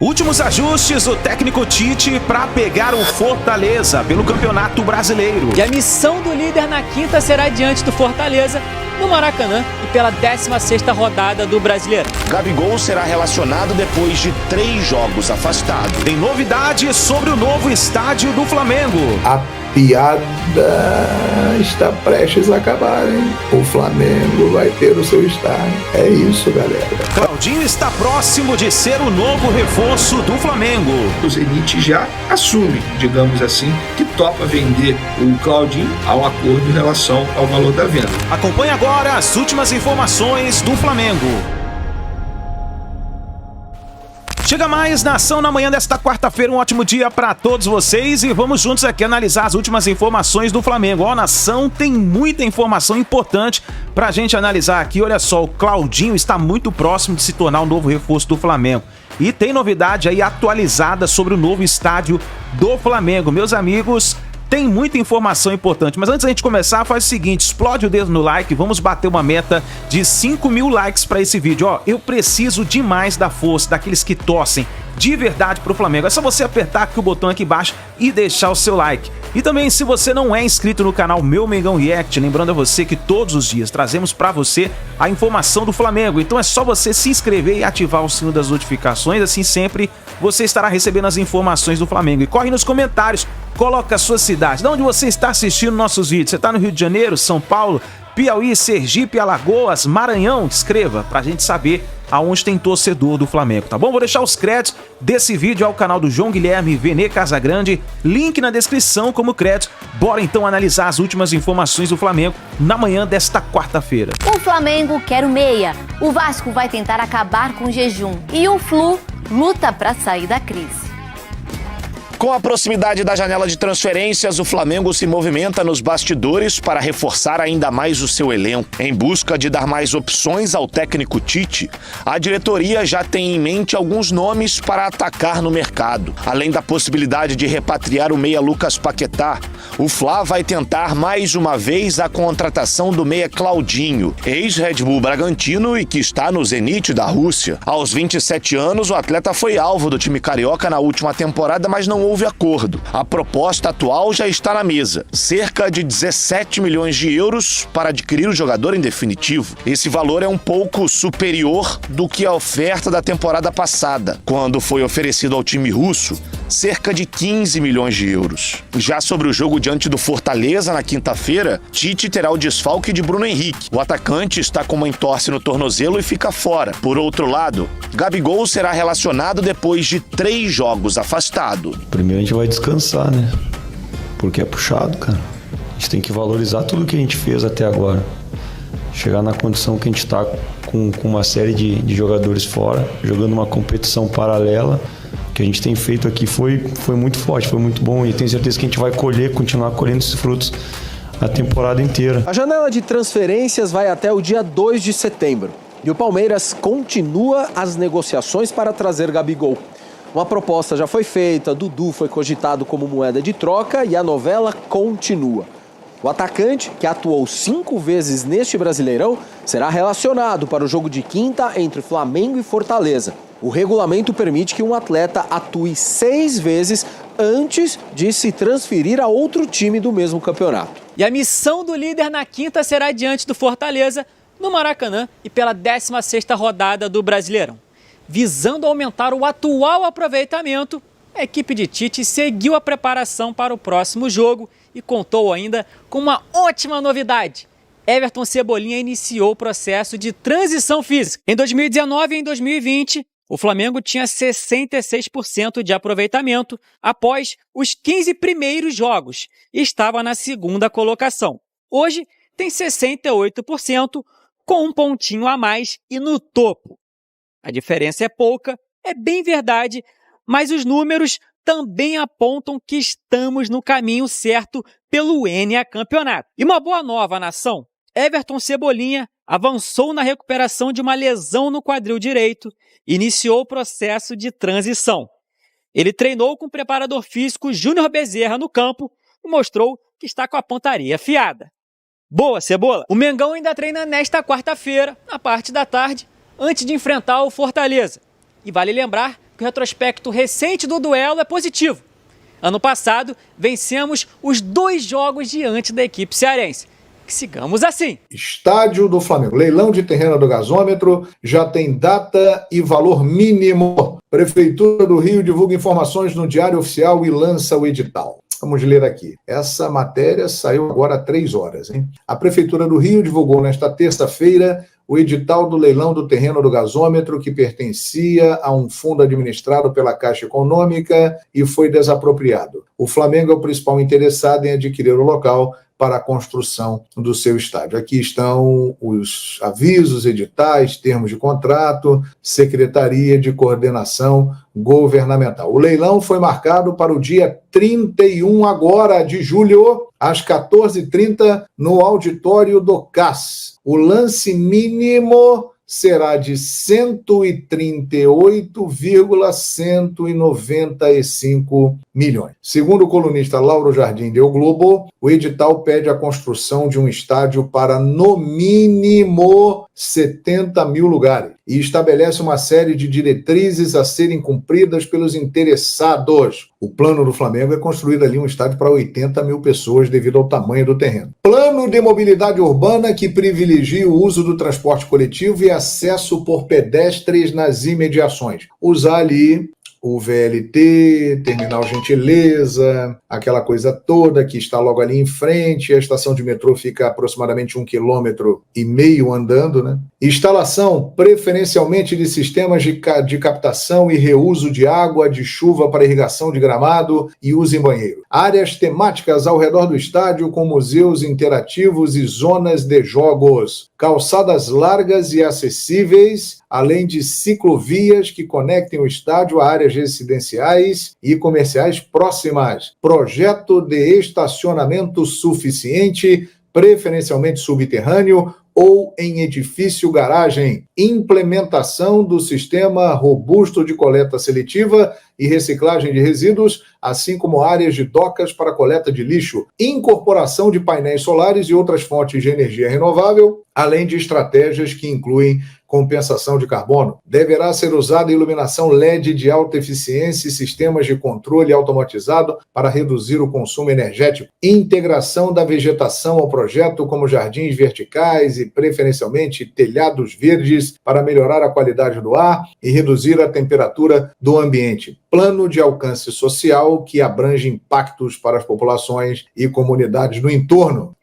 Últimos ajustes, o técnico Tite para pegar o Fortaleza pelo Campeonato Brasileiro. E a missão do líder na quinta será diante do Fortaleza, no Maracanã e pela 16ª rodada do Brasileiro. Gabigol será relacionado depois de 3 jogos afastado. Tem novidade sobre o novo estádio do Flamengo. A piada está prestes a acabar, hein? O Flamengo vai ter o seu estádio. É isso, galera. Claudinho está próximo de ser o novo reforço do Flamengo. O Zenit já assume, digamos assim, que topa vender o Claudinho ao acordo em relação ao valor da venda. Acompanhe agora as últimas informações do Flamengo. Chega mais Nação na manhã desta quarta-feira, um ótimo dia para todos vocês e vamos juntos aqui analisar as últimas informações do Flamengo. Ó, Nação, tem muita informação importante pra gente analisar aqui. Olha só, o Claudinho está muito próximo de se tornar o novo reforço do Flamengo. E tem novidade aí atualizada sobre o novo estádio do Flamengo. Meus amigos, tem muita informação importante, mas antes da gente começar, faz o seguinte, explode o dedo no like, vamos bater uma meta de 5.000 likes para esse vídeo. Ó, eu preciso demais da força daqueles que torcem de verdade pro Flamengo. É só você apertar aqui o botão aqui embaixo e deixar o seu like. E também, se você não é inscrito no canal Meu Mengão React, lembrando a você que todos os dias trazemos para você a informação do Flamengo. Então é só você se inscrever e ativar o sino das notificações, assim sempre você estará recebendo as informações do Flamengo. E corre nos comentários, coloca a sua cidade, de onde você está assistindo nossos vídeos. Você está no Rio de Janeiro, São Paulo, Piauí, Sergipe, Alagoas, Maranhão? Escreva pra gente saber aonde tem torcedor do Flamengo, tá bom? Vou deixar os créditos desse vídeo ao canal do João Guilherme Venê Casagrande, link na descrição como crédito. Bora então analisar as últimas informações do Flamengo na manhã desta quarta-feira. O Flamengo quer o meia, o Vasco vai tentar acabar com o jejum e o Flu luta para sair da crise. Com a proximidade da janela de transferências, o Flamengo se movimenta nos bastidores para reforçar ainda mais o seu elenco. Em busca de dar mais opções ao técnico Tite, a diretoria já tem em mente alguns nomes para atacar no mercado. Além da possibilidade de repatriar o meia Lucas Paquetá, o Fla vai tentar mais uma vez a contratação do meia Claudinho, ex-Red Bull Bragantino e que está no Zenit da Rússia. Aos 27 anos, o atleta foi alvo do time carioca na última temporada, mas não houve acordo. A proposta atual já está na mesa, cerca de 17 milhões de euros para adquirir o jogador em definitivo. Esse valor é um pouco superior do que a oferta da temporada passada, quando foi oferecido ao time russo cerca de 15 milhões de euros. Já sobre o jogo diante do Fortaleza na quinta-feira, Tite terá o desfalque de Bruno Henrique. O atacante está com uma entorse no tornozelo e fica fora. Por outro lado, Gabigol será relacionado depois de 3 jogos afastado. Primeiro a gente vai descansar, né? Porque é puxado, cara. A gente tem que valorizar tudo que a gente fez até agora. Chegar na condição que a gente está com uma série de jogadores fora, jogando uma competição paralela. O que a gente tem feito aqui foi muito forte, foi muito bom e tenho certeza que a gente vai continuar colhendo esses frutos a temporada inteira. A janela de transferências vai até o dia 2 de setembro e o Palmeiras continua as negociações para trazer Gabigol. Uma proposta já foi feita, Dudu foi cogitado como moeda de troca e a novela continua. O atacante, que atuou 5 vezes neste Brasileirão, será relacionado para o jogo de quinta entre Flamengo e Fortaleza. O regulamento permite que um atleta atue 6 vezes antes de se transferir a outro time do mesmo campeonato. E a missão do líder na quinta será diante do Fortaleza, no Maracanã e pela 16ª rodada do Brasileirão. Visando aumentar o atual aproveitamento, a equipe de Tite seguiu a preparação para o próximo jogo e contou ainda com uma ótima novidade. Everton Cebolinha iniciou o processo de transição física. Em 2019 e em 2020, o Flamengo tinha 66% de aproveitamento após os 15 primeiros jogos e estava na 2ª colocação. Hoje tem 68%, com um pontinho a mais e no topo. A diferença é pouca, é bem verdade, mas os números também apontam que estamos no caminho certo pelo NA Campeonato. E uma boa nova, nação: Everton Cebolinha avançou na recuperação de uma lesão no quadril direito e iniciou o processo de transição. Ele treinou com o preparador físico Júnior Bezerra no campo e mostrou que está com a pontaria afiada. Boa, Cebola! O Mengão ainda treina nesta quarta-feira, na parte da tarde, antes de enfrentar o Fortaleza. E vale lembrar que o retrospecto recente do duelo é positivo. Ano passado, vencemos os 2 jogos diante da equipe cearense. Que sigamos assim. Estádio do Flamengo. Leilão de terreno do gasômetro já tem data e valor mínimo. Prefeitura do Rio divulga informações no Diário Oficial e lança o edital. Vamos ler aqui. Essa matéria saiu agora há 3 horas, hein? A Prefeitura do Rio divulgou nesta terça-feira o edital do leilão do terreno do gasômetro que pertencia a um fundo administrado pela Caixa Econômica e foi desapropriado. O Flamengo é o principal interessado em adquirir o local para a construção do seu estádio. Aqui estão os avisos, editais, termos de contrato, Secretaria de Coordenação Governamental. O leilão foi marcado para o dia 31 agora de julho, às 14h30, no auditório do CAS. O lance mínimo será de 138,195 milhões. Segundo o colunista Lauro Jardim de O Globo, o edital pede a construção de um estádio para, no mínimo, 70 mil lugares e estabelece uma série de diretrizes a serem cumpridas pelos interessados. O plano do Flamengo é construir ali um estádio para 80 mil pessoas devido ao tamanho do terreno. Plano de mobilidade urbana que privilegia o uso do transporte coletivo e acesso por pedestres nas imediações. Usar ali o VLT, Terminal Gentileza, aquela coisa toda que está logo ali em frente. A estação de metrô fica aproximadamente 1,5 km andando, né? Instalação preferencialmente de sistemas de captação e reuso de água de chuva para irrigação de gramado e uso em banheiro. Áreas temáticas ao redor do estádio com museus interativos e zonas de jogos. Calçadas largas e acessíveis, além de ciclovias que conectem o estádio a áreas residenciais e comerciais próximas. Projeto de estacionamento suficiente, preferencialmente subterrâneo ou em edifício garagem. Implementação do sistema robusto de coleta seletiva e reciclagem de resíduos, assim como áreas de docas para coleta de lixo. Incorporação de painéis solares e outras fontes de energia renovável, além de estratégias que incluem compensação de carbono. Deverá ser usada iluminação LED de alta eficiência e sistemas de controle automatizado para reduzir o consumo energético. Integração da vegetação ao projeto, como jardins verticais e, preferencialmente, telhados verdes para melhorar a qualidade do ar e reduzir a temperatura do ambiente. Plano de alcance social que abrange impactos para as populações e comunidades no entorno.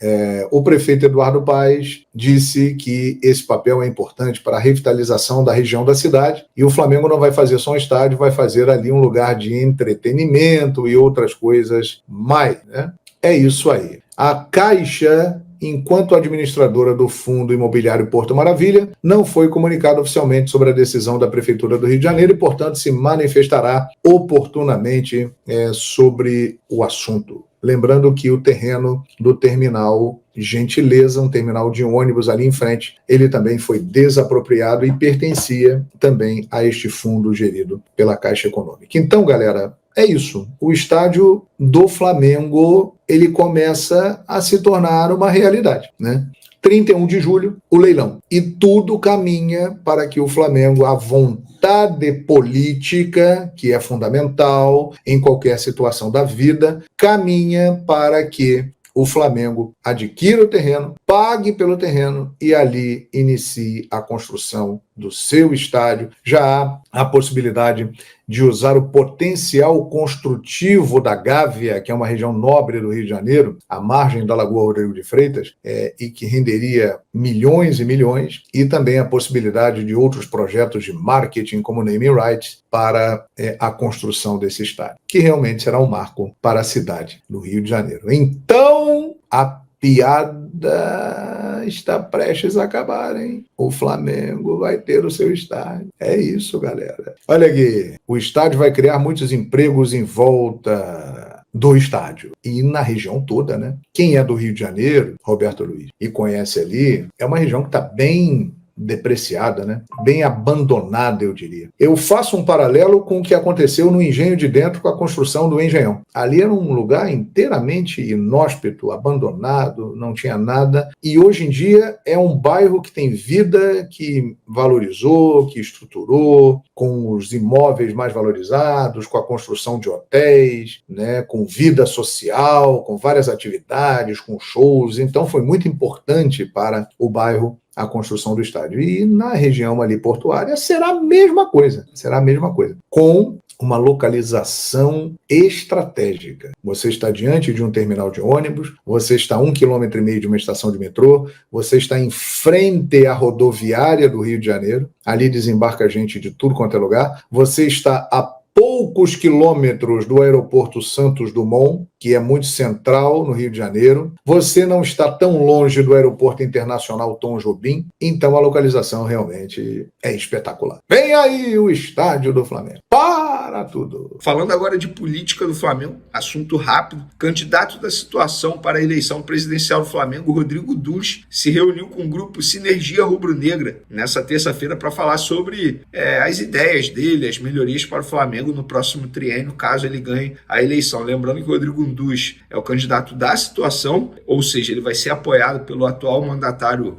O prefeito Eduardo Paes disse que esse papel é importante para a revitalização da região da cidade e o Flamengo não vai fazer só um estádio, vai fazer ali um lugar de entretenimento e outras coisas mais, né? É isso aí. A Caixa, enquanto administradora do Fundo Imobiliário Porto Maravilha, não foi comunicada oficialmente sobre a decisão da Prefeitura do Rio de Janeiro e, portanto, se manifestará oportunamente sobre o assunto. Lembrando que o terreno do terminal Gentileza, um terminal de ônibus ali em frente, ele também foi desapropriado e pertencia também a este fundo gerido pela Caixa Econômica. Então, galera, é isso. O estádio do Flamengo, ele começa a se tornar uma realidade, né? 31 de julho, o leilão. E tudo caminha para que o Flamengo, à vontade política, que é fundamental em qualquer situação da vida, caminha para que o Flamengo adquira o terreno, pague pelo terreno e ali inicie a construção do seu estádio. Já há a possibilidade de usar o potencial construtivo da Gávea, que é uma região nobre do Rio de Janeiro, à margem da Lagoa Rodrigo de Freitas, e que renderia milhões e milhões, e também a possibilidade de outros projetos de marketing, como naming rights, para a construção desse estádio, que realmente será um marco para a cidade do Rio de Janeiro. Então, a piada está prestes a acabar, hein? O Flamengo vai ter o seu estádio. É isso, galera. Olha aqui, o estádio vai criar muitos empregos em volta do estádio e na região toda, né? Quem é do Rio de Janeiro, Roberto Luiz, e conhece ali, é uma região que está bem depreciada, né? Bem abandonada, eu diria. Eu faço um paralelo com o que aconteceu no Engenho de Dentro com a construção do Engenhão. Ali era um lugar inteiramente inóspito, abandonado, não tinha nada, e hoje em dia é um bairro que tem vida, que valorizou, que estruturou, com os imóveis mais valorizados, com a construção de hotéis, né, com vida social, com várias atividades, com shows. Então foi muito importante para o bairro a construção do estádio. E na região ali portuária será a mesma coisa, com uma localização estratégica. Você está diante de um terminal de ônibus, você está a 1,5 km de uma estação de metrô, você está em frente à rodoviária do Rio de Janeiro, ali desembarca gente de tudo quanto é lugar, você está a poucos quilômetros do aeroporto Santos Dumont, que é muito central no Rio de Janeiro. Você não está tão longe do aeroporto internacional Tom Jobim, então a localização realmente é espetacular. Vem aí o estádio do Flamengo. Para tudo! Falando agora de política do Flamengo, assunto rápido, candidato da situação para a eleição presidencial do Flamengo, Rodrigo Dusch, se reuniu com o grupo Sinergia Rubro-Negra nessa terça-feira para falar sobre as ideias dele, as melhorias para o Flamengo no próximo triênio, caso ele ganhe a eleição. Lembrando que o Rodrigo Dusch é o candidato da situação, ou seja, ele vai ser apoiado pelo atual mandatário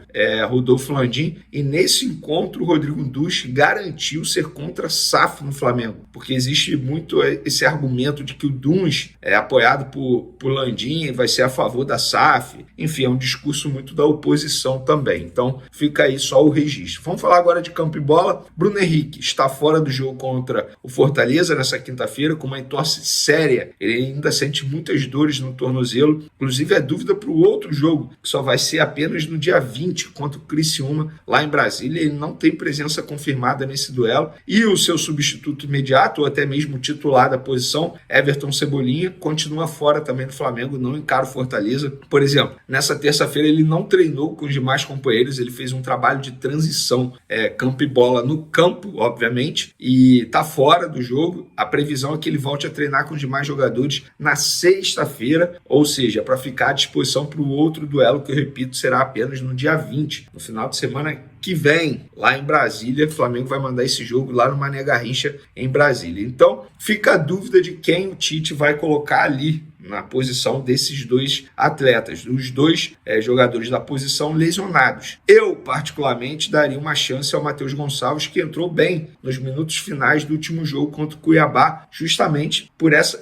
Rodolfo Landim, e nesse encontro o Rodrigo Dusch garantiu ser contra a SAF no Flamengo, porque existe muito esse argumento de que o Duns é apoiado por Landim, vai ser a favor da SAF, enfim, é um discurso muito da oposição também, então fica aí só o registro. Vamos falar agora de campo e bola. Bruno Henrique está fora do jogo contra o Fortaleza nessa quinta-feira com uma entorse séria, ele ainda sente muitas dores no tornozelo, inclusive é dúvida para o outro jogo, que só vai ser apenas no dia 20 contra o Criciúma lá em Brasília. Ele não tem presença confirmada nesse duelo, e o seu substituto imediato, ou até mesmo titular da posição, Everton Cebolinha, continua fora também do Flamengo, não encara o Fortaleza. Por exemplo, nessa terça-feira ele não treinou com os demais companheiros, ele fez um trabalho de transição, campo e bola no campo, obviamente, e está fora do jogo. A previsão é que ele volte a treinar com os demais jogadores na sexta-feira, ou seja, para ficar à disposição para o outro duelo, que eu repito, será apenas no dia 20, no final de semana que vem, lá em Brasília. O Flamengo vai mandar esse jogo lá no Mané Garrincha, em Brasília. Então, fica a dúvida de quem o Tite vai colocar ali na posição desses dois atletas, os dois jogadores da posição lesionados. Eu, particularmente, daria uma chance ao Matheus Gonçalves, que entrou bem nos minutos finais do último jogo contra o Cuiabá, justamente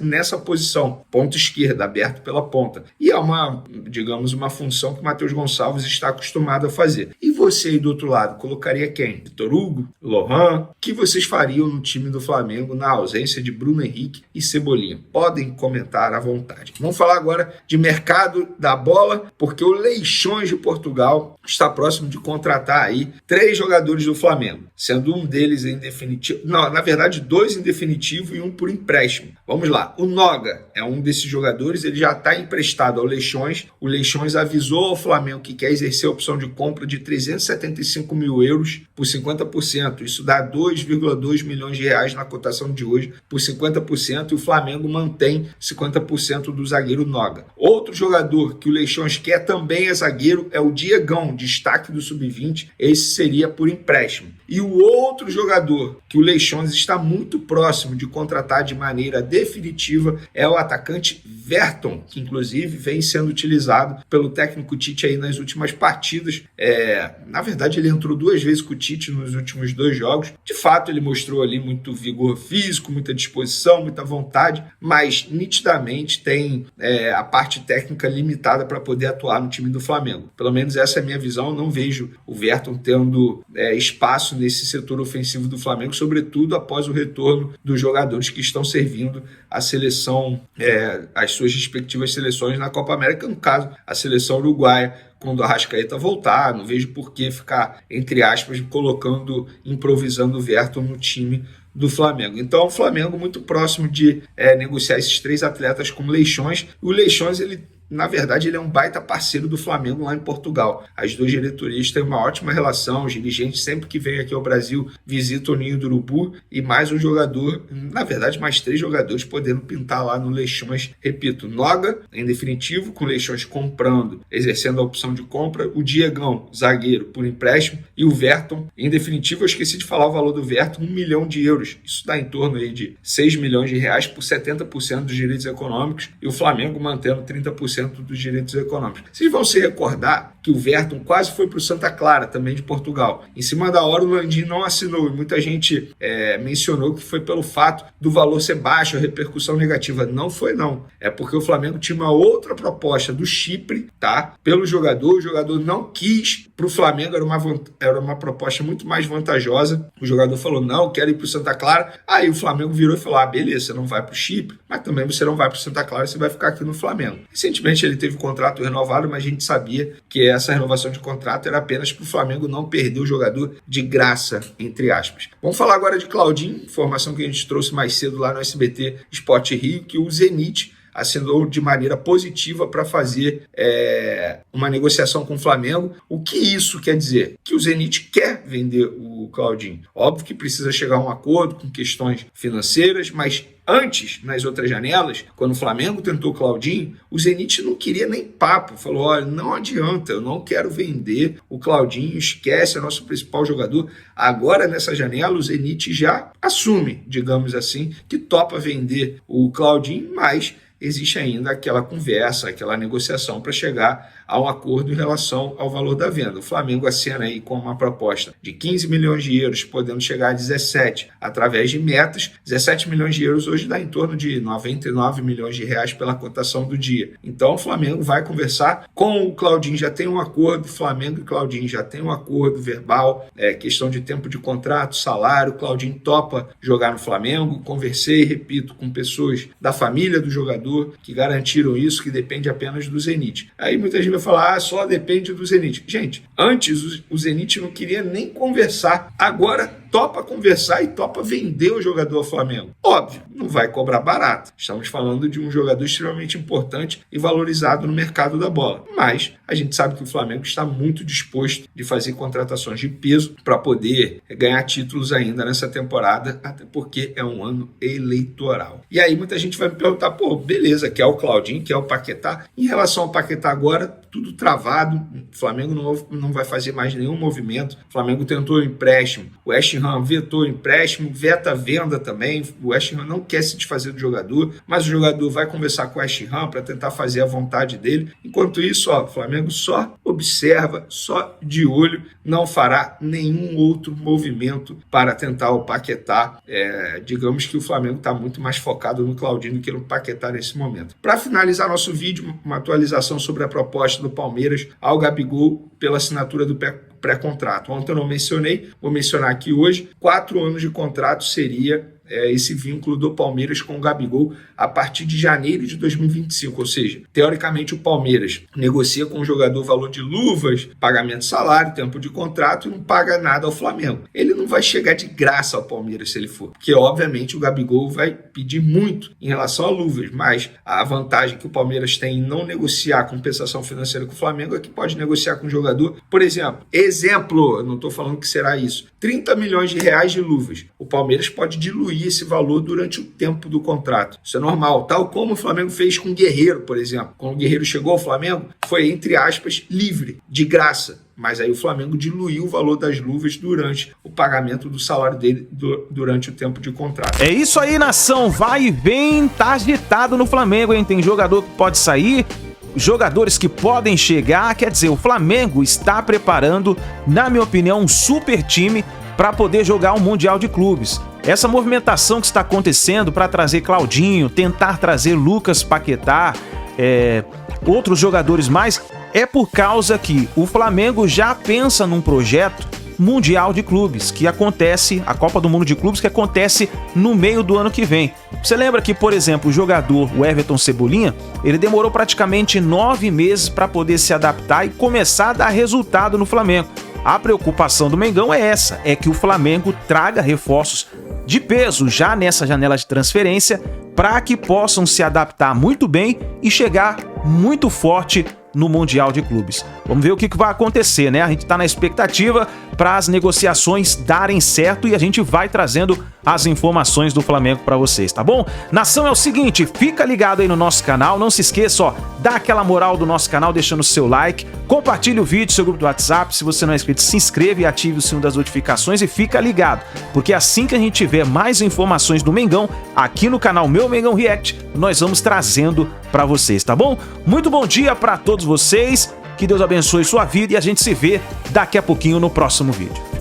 nessa posição, ponta esquerda, aberto pela ponta. E é uma função que o Matheus Gonçalves está acostumado a fazer. E você aí do outro lado, colocaria quem? Vitor Hugo? Lohan? O que vocês fariam no time do Flamengo na ausência de Bruno Henrique e Cebolinha? Podem comentar à vontade. Vamos falar agora de mercado da bola, porque o Leixões de Portugal está próximo de contratar aí 3 jogadores do Flamengo, sendo um deles em definitivo, na verdade 2 em definitivo e um por empréstimo. Vamos lá, o Noga é um desses jogadores, ele já está emprestado ao Leixões. O Leixões avisou ao Flamengo que quer exercer a opção de compra de 375 mil euros por 50%, isso dá 2,2 milhões de reais na cotação de hoje por 50%, e o Flamengo mantém 50% do zagueiro Noga. Outro jogador que o Leixões quer também é zagueiro, é o Diegão, destaque do Sub-20, esse seria por empréstimo. E o outro jogador que o Leixões está muito próximo de contratar de maneira definitiva é o atacante Verton, que inclusive vem sendo utilizado pelo técnico Tite aí nas últimas partidas. Na verdade, ele entrou 2 vezes com o Tite nos últimos 2 jogos. De fato, ele mostrou ali muito vigor físico, muita disposição, muita vontade, mas nitidamente tem a parte técnica limitada para poder atuar no time do Flamengo. Pelo menos essa é a minha visão. Eu não vejo o Verton tendo espaço nesse setor ofensivo do Flamengo, sobretudo após o retorno dos jogadores que estão servindo a seleção, as suas respectivas seleções na Copa América, no caso, a seleção uruguaia, quando o Arrascaeta voltar. Não vejo por que ficar, entre aspas, improvisando o Verton no time do Flamengo. Então, o Flamengo muito próximo de negociar esses 3 atletas com o Leixões. O Leixões, ele na verdade, ele é um baita parceiro do Flamengo lá em Portugal. As duas diretorias têm uma ótima relação, os dirigentes sempre que vêm aqui ao Brasil visitam o Ninho do Urubu e mais um jogador, na verdade mais 3 jogadores podendo pintar lá no Leixões, repito, Noga, em definitivo, com o Leixões comprando, exercendo a opção de compra, o Diegão, zagueiro, por empréstimo, e o Verton, em definitivo, eu esqueci de falar o valor do Verton, 1 milhão de euros, isso dá em torno aí de 6 milhões de reais por 70% dos direitos econômicos e o Flamengo mantendo 30% dos direitos econômicos. Vocês vão se recordar que o Verton quase foi para o Santa Clara, também de Portugal. Em cima da hora o Landim não assinou e muita gente mencionou que foi pelo fato do valor ser baixo, a repercussão negativa. Não foi não, é porque o Flamengo tinha uma outra proposta do Chipre, tá? Pelo jogador, o jogador não quis, para o Flamengo era uma proposta muito mais vantajosa, o jogador falou, não, quero ir para o Santa Clara, aí o Flamengo virou e falou, beleza, você não vai para o Chipre, mas também você não vai para o Santa Clara, você vai ficar aqui no Flamengo. Recentemente ele teve o contrato renovado, mas a gente sabia que essa renovação de contrato era apenas para o Flamengo não perder o jogador de graça, entre aspas. Vamos falar agora de Claudinho, informação que a gente trouxe mais cedo lá no SBT Sport Rio, que o Zenit assinou de maneira positiva para fazer uma negociação com o Flamengo. O que isso quer dizer? Que o Zenit quer vender o Claudinho. Óbvio que precisa chegar a um acordo com questões financeiras, mas antes, nas outras janelas, quando o Flamengo tentou o Claudinho, o Zenit não queria nem papo. Falou, olha, não adianta, eu não quero vender o Claudinho, esquece, é nosso principal jogador. Agora, nessa janela, o Zenit já assume, digamos assim, que topa vender o Claudinho, mas existe ainda aquela conversa, aquela negociação para chegar a um acordo em relação ao valor da venda. O Flamengo acena aí com uma proposta de 15 milhões de euros, podendo chegar a 17, através de metas. 17 milhões de euros hoje dá em torno de 99 milhões de reais pela cotação do dia. Então o Flamengo vai conversar com o Claudinho, já tem um acordo, Flamengo e Claudinho já tem um acordo verbal, questão de tempo de contrato, salário, Claudinho topa jogar no Flamengo. Conversei, repito, com pessoas da família do jogador que garantiram isso, que depende apenas do Zenit. Aí muita gente vai falar, só depende do Zenit. Gente, antes o Zenit não queria nem conversar, agora topa conversar e topa vender o jogador ao Flamengo. Óbvio, não vai cobrar barato. Estamos falando de um jogador extremamente importante e valorizado no mercado da bola. Mas a gente sabe que o Flamengo está muito disposto de fazer contratações de peso para poder ganhar títulos ainda nessa temporada, até porque é um ano eleitoral. E aí muita gente vai me perguntar, beleza, quer o Claudinho, quer o Paquetá? Em relação ao Paquetá agora, tudo travado, o Flamengo não vai fazer mais nenhum movimento. O Flamengo tentou o empréstimo, o West Ham vetou o empréstimo, veta a venda também. O West Ham não quer se desfazer do jogador, mas o jogador vai conversar com o West Ham para tentar fazer a vontade dele. Enquanto isso, o Flamengo só observa, só de olho, não fará nenhum outro movimento para tentar o Paquetá. Digamos que o Flamengo está muito mais focado no Claudinho do que no Paquetá nesse momento. Para finalizar nosso vídeo, uma atualização sobre a proposta do Palmeiras ao Gabigol pela assinatura do pré-contrato. Ontem eu não mencionei, vou mencionar aqui hoje. 4 anos de contrato seria esse vínculo do Palmeiras com o Gabigol a partir de janeiro de 2025, ou seja, teoricamente o Palmeiras negocia com o jogador valor de luvas, pagamento de salário, tempo de contrato e não paga nada ao Flamengo. Ele não vai chegar de graça ao Palmeiras se ele for, porque obviamente o Gabigol vai pedir muito em relação a luvas, mas a vantagem que o Palmeiras tem em não negociar compensação financeira com o Flamengo é que pode negociar com o jogador, por exemplo, eu não estou falando que será isso, 30 milhões de reais de luvas. O Palmeiras pode diluir esse valor durante o tempo do contrato. Isso é normal, tal como o Flamengo fez com o Guerreiro, por exemplo. Quando o Guerreiro chegou ao Flamengo, foi, entre aspas, livre, de graça. Mas aí o Flamengo diluiu o valor das luvas durante o pagamento do salário dele durante o tempo de contrato. É isso aí, nação. Vai e vem, tá agitado no Flamengo, hein? Tem jogador que pode sair, jogadores que podem chegar. Quer dizer, o Flamengo está preparando, na minha opinião, um super time para poder jogar um Mundial de Clubes. Essa movimentação que está acontecendo para trazer Claudinho, tentar trazer Lucas Paquetá, outros jogadores mais, é por causa que o Flamengo já pensa num projeto Mundial de Clubes, que acontece, a Copa do Mundo de Clubes, que acontece no meio do ano que vem. Você lembra que, por exemplo, o jogador, o Everton Cebolinha, ele demorou praticamente 9 meses para poder se adaptar e começar a dar resultado no Flamengo. A preocupação do Mengão é essa, é que o Flamengo traga reforços de peso já nessa janela de transferência para que possam se adaptar muito bem e chegar muito forte no Mundial de Clubes. Vamos ver o que vai acontecer, né? A gente tá na expectativa para as negociações darem certo e a gente vai trazendo as informações do Flamengo para vocês, tá bom? Nação, é o seguinte, fica ligado aí no nosso canal, não se esqueça, ó, dá aquela moral do nosso canal deixando o seu like, compartilhe o vídeo, seu grupo do WhatsApp, se você não é inscrito, se inscreve e ative o sininho das notificações e fica ligado, porque assim que a gente tiver mais informações do Mengão, aqui no canal Meu Mengão React, nós vamos trazendo para vocês, tá bom? Muito bom dia para todos vocês, que Deus abençoe sua vida e a gente se vê daqui a pouquinho no próximo vídeo.